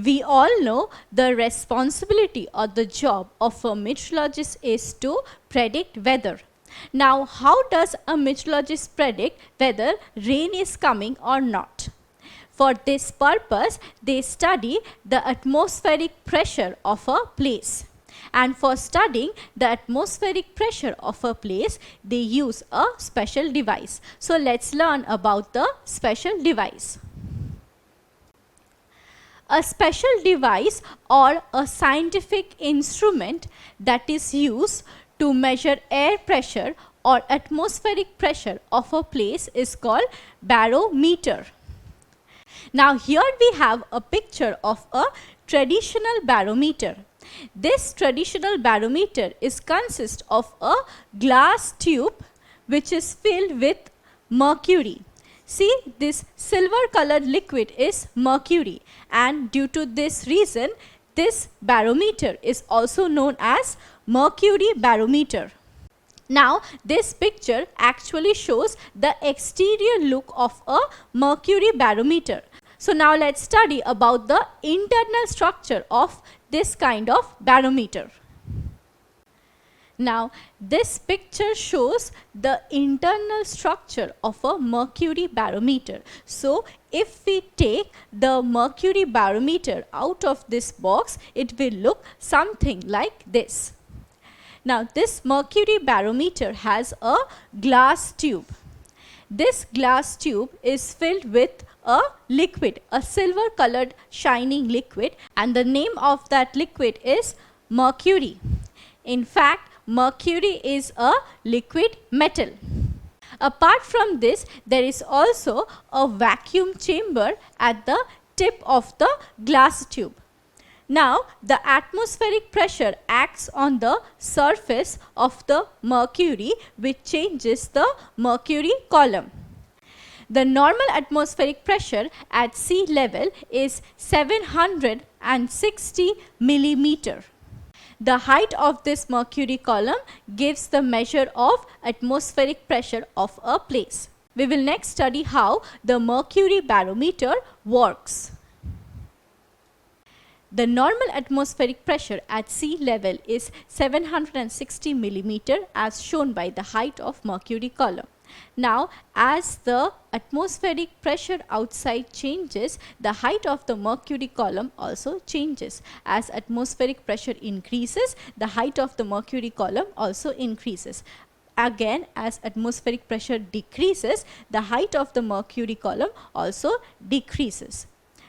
We all know the responsibility or the job of a meteorologist is to predict weather. Now, how does a meteorologist predict whether rain is coming or not? For this purpose, they study the atmospheric pressure of a place. And for studying the atmospheric pressure of a place, they use a special device. So, let's learn about the special device. A special device or a scientific instrument that is used to measure air pressure or atmospheric pressure of a place is called barometer. Now here we have a picture of a traditional barometer. This traditional barometer consists of a glass tube which is filled with mercury. See, this silver colored liquid is mercury, and due to this reason, this barometer is also known as Mercury Barometer. Now, this picture actually shows the exterior look of a Mercury Barometer. So, now let's study about the internal structure of this kind of barometer. Now, this picture shows the internal structure of a mercury barometer. So, if we take the mercury barometer out of this box, it will look something like this. Now, this mercury barometer has a glass tube. This glass tube is filled with a liquid, a silver colored shining liquid, and the name of that liquid is mercury. In fact, mercury is a liquid metal. Apart from this, there is also a vacuum chamber at the tip of the glass tube. Now, the atmospheric pressure acts on the surface of the mercury, which changes the mercury column. The normal atmospheric pressure at sea level is 760 millimeter. The height of this mercury column gives the measure of atmospheric pressure of a place. We will next study how the mercury barometer works. The normal atmospheric pressure at sea level is 760 millimeter as shown by the height of mercury column. Now, as the atmospheric pressure outside changes, the height of the mercury column also changes. As atmospheric pressure increases, the height of the mercury column also increases. Again, as atmospheric pressure decreases, the height of the mercury column also decreases.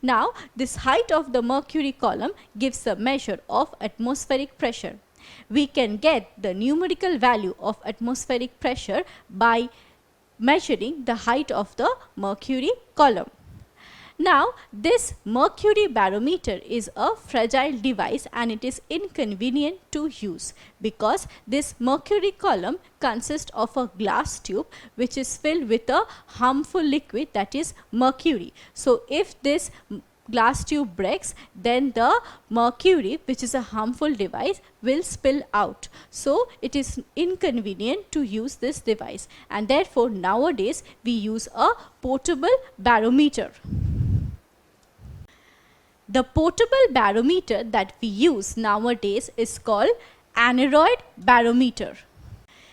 Now, this height of the mercury column gives a measure of atmospheric pressure. We can get the numerical value of atmospheric pressure by measuring the height of the mercury column. Now, this mercury barometer is a fragile device and it is inconvenient to use because this mercury column consists of a glass tube which is filled with a harmful liquid, that is mercury. So, if this glass tube breaks, then the mercury, which is a harmful device, will spill out. So, it is inconvenient to use this device, and therefore, nowadays we use a portable barometer. The portable barometer that we use nowadays is called Aneroid Barometer.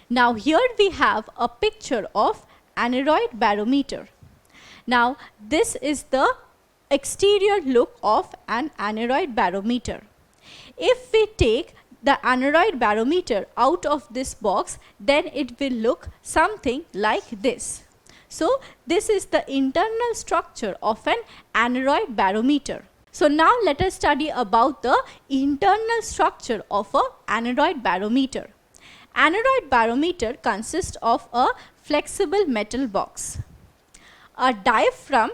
Now, here we have a picture of Aneroid Barometer. Now, this is the exterior look of an Aneroid Barometer. If we take the Aneroid Barometer out of this box, then it will look something like this. So, this is the internal structure of an Aneroid Barometer. So, now let us study about the internal structure of an Aneroid Barometer. Aneroid Barometer consists of a flexible metal box. A diaphragm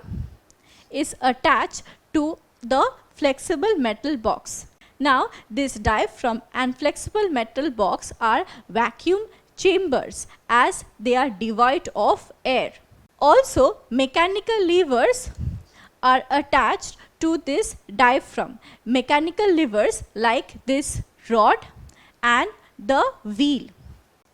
is attached to the flexible metal box. Now, this diaphragm and flexible metal box are vacuum chambers as they are devoid of air. Also, mechanical levers are attached to this diaphragm. Mechanical levers like this rod and the wheel.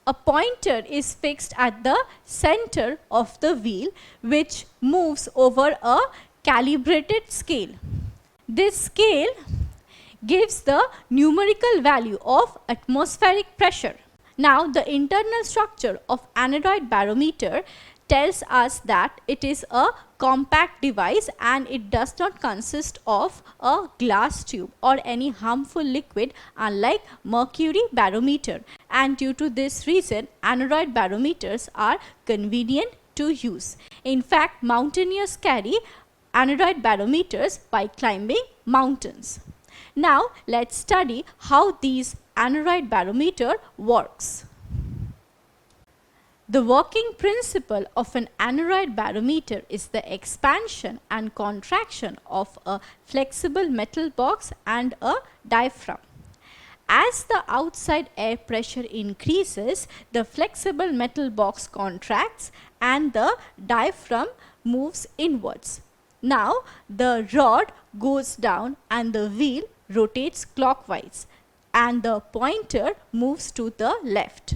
A pointer is fixed at the center of the wheel which moves over a calibrated scale. This scale gives the numerical value of atmospheric pressure. Now, the internal structure of Aneroid barometer tells us that it is a compact device and it does not consist of a glass tube or any harmful liquid, unlike Mercury barometer, and due to this reason Aneroid barometers are convenient to use. In fact, mountaineers carry Aneroid barometers by climbing mountains. Now, let's study how these Aneroid barometer works. The working principle of an Aneroid barometer is the expansion and contraction of a flexible metal box and a diaphragm. As the outside air pressure increases, the flexible metal box contracts and the diaphragm moves inwards. Now, the rod goes down and the wheel rotates clockwise and the pointer moves to the left.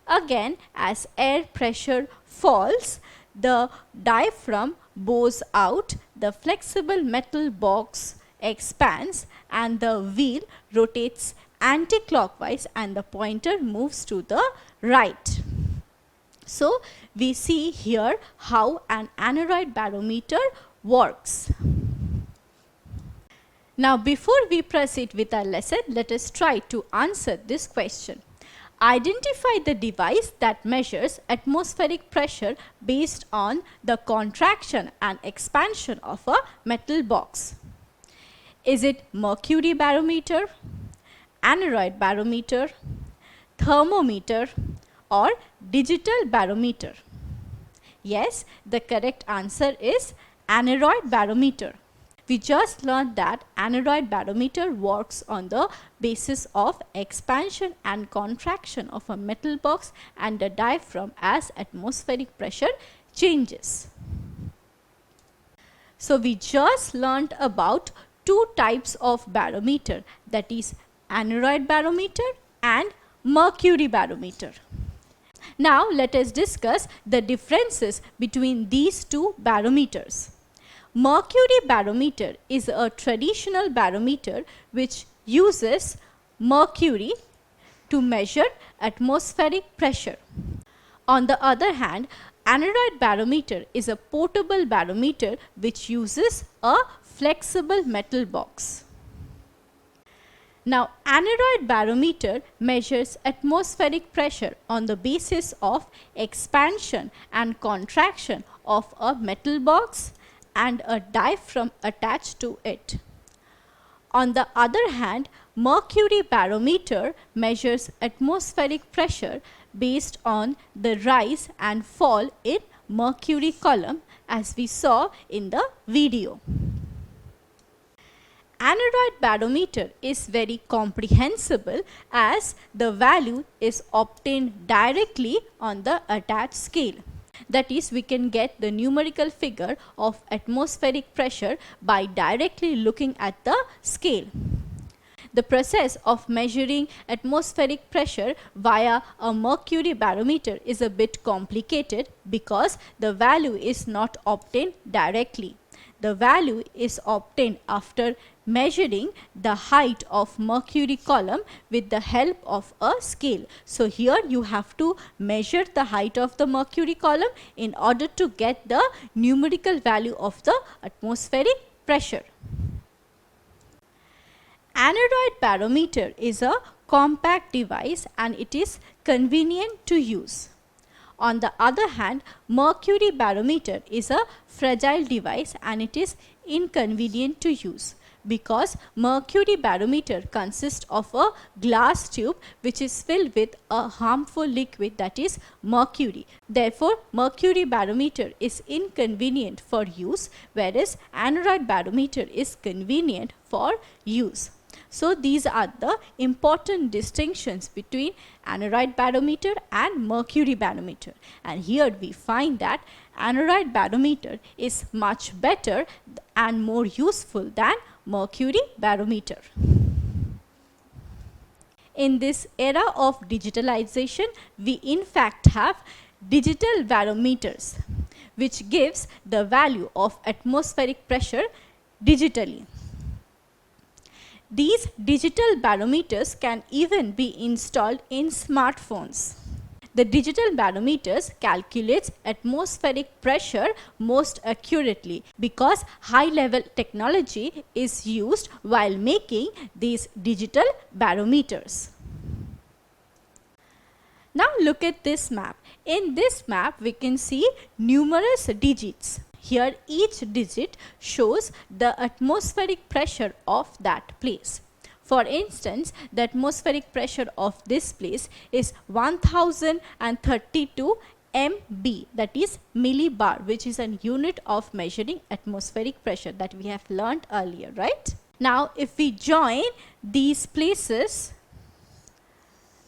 Again, as air pressure falls, the diaphragm bows out, the flexible metal box expands and the wheel rotates anti-clockwise and the pointer moves to the right. So, we see here how an Aneroid barometer works. Now, before we proceed with our lesson, let us try to answer this question. Identify the device that measures atmospheric pressure based on the contraction and expansion of a metal box. Is it Mercury barometer, Aneroid barometer, thermometer, or digital barometer? Yes, the correct answer is Aneroid barometer. We just learned that Aneroid barometer works on the basis of expansion and contraction of a metal box and the diaphragm as atmospheric pressure changes. So, we just learned about two types of barometer, that is Aneroid barometer and Mercury barometer. Now, let us discuss the differences between these two barometers. Mercury barometer is a traditional barometer which uses mercury to measure atmospheric pressure. On the other hand, Aneroid barometer is a portable barometer which uses a flexible metal box. Now, Aneroid barometer measures atmospheric pressure on the basis of expansion and contraction of a metal box and a diaphragm attached to it. On the other hand, Mercury barometer measures atmospheric pressure based on the rise and fall in mercury column, as we saw in the video. Aneroid barometer is very comprehensible as the value is obtained directly on the attached scale. That is, we can get the numerical figure of atmospheric pressure by directly looking at the scale. The process of measuring atmospheric pressure via a mercury barometer is a bit complicated because the value is not obtained directly. The value is obtained after measuring the height of mercury column with the help of a scale. So, here you have to measure the height of the mercury column in order to get the numerical value of the atmospheric pressure. Aneroid barometer is a compact device and it is convenient to use. On the other hand, mercury barometer is a fragile device and it is inconvenient to use because mercury barometer consists of a glass tube which is filled with a harmful liquid, that is mercury. Therefore, mercury barometer is inconvenient for use, whereas Aneroid barometer is convenient for use. So, these are the important distinctions between Aneroid barometer and mercury barometer, and here we find that Aneroid barometer is much better and more useful than mercury barometer. In this era of digitalization, we in fact have digital barometers which gives the value of atmospheric pressure digitally. These digital barometers can even be installed in smartphones. The digital barometers calculates atmospheric pressure most accurately because high-level technology is used while making these digital barometers. Now look at this map. In this map we can see numerous digits. Here each digit shows the atmospheric pressure of that place. For instance, the atmospheric pressure of this place is 1032 MB, that is millibar, which is a unit of measuring atmospheric pressure that we have learnt earlier, right? Now if we join these places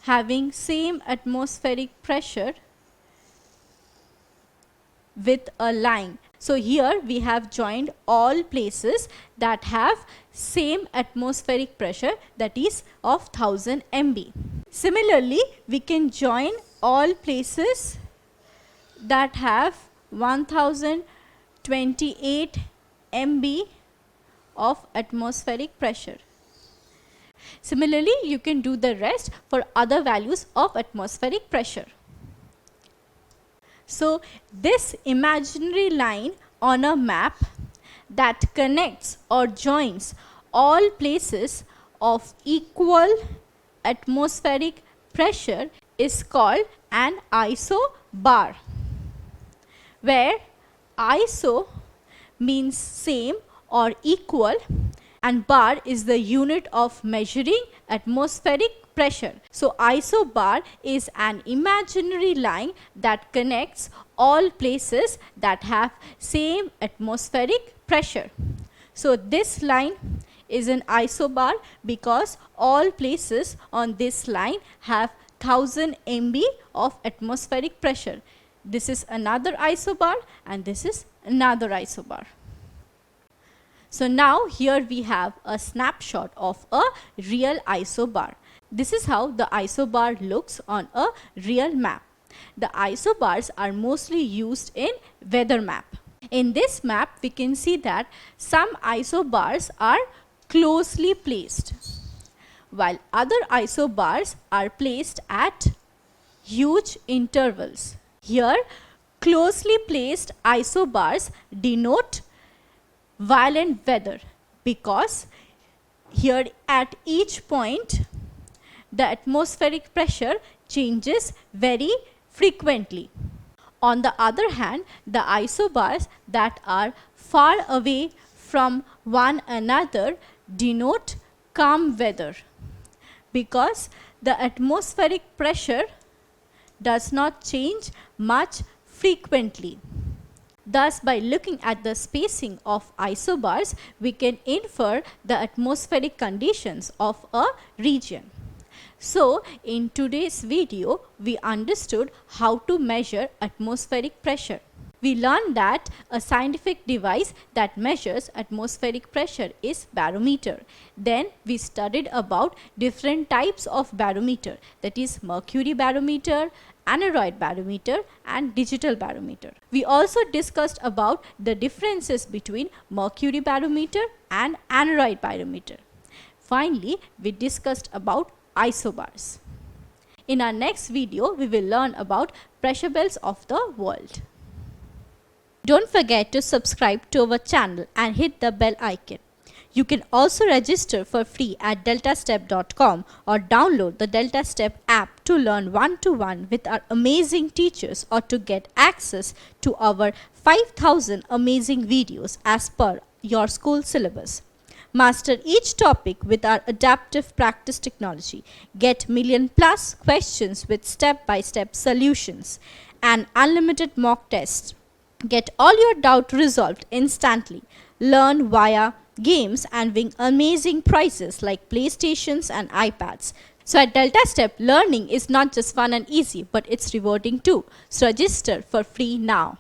having same atmospheric pressure with a line. So here we have joined all places that have same atmospheric pressure, that is of 1000 MB. Similarly, we can join all places that have 1028 MB of atmospheric pressure. Similarly, you can do the rest for other values of atmospheric pressure. So this imaginary line on a map that connects or joins all places of equal atmospheric pressure is called an isobar, where iso means same or equal and bar is the unit of measuring atmospheric pressure. So isobar is an imaginary line that connects all places that have same atmospheric pressure. So this line is an isobar because all places on this line have 1000 MB of atmospheric pressure. This is another isobar and this is another isobar. So now here we have a snapshot of a real isobar. This is how the isobar looks on a real map. The isobars are mostly used in weather map. In this map we can see that some isobars are closely placed, while other isobars are placed at huge intervals. Here closely placed isobars denote violent weather because here at each point the atmospheric pressure changes very frequently. On the other hand, the isobars that are far away from one another denote calm weather because the atmospheric pressure does not change much frequently. Thus, by looking at the spacing of isobars, we can infer the atmospheric conditions of a region. So, in today's video, we understood how to measure atmospheric pressure. We learned that a scientific device that measures atmospheric pressure is barometer. Then we studied about different types of barometer, that is Mercury Barometer, Aneroid Barometer and digital barometer. We also discussed about the differences between Mercury Barometer and Aneroid Barometer. Finally, we discussed about isobars. In our next video, we will learn about pressure belts of the world. Don't forget to subscribe to our channel and hit the bell icon. You can also register for free at DeltaStep.com or download the DeltaStep app to learn one-to-one with our amazing teachers or to get access to our 5,000 amazing videos as per your school syllabus. Master each topic with our adaptive practice technology. Get million-plus questions with step-by-step solutions and unlimited mock tests. Get all your doubt resolved instantly. Learn via games and win amazing prizes like PlayStations and iPads. So at DeltaStep, learning is not just fun and easy, but it's rewarding too. So register for free now.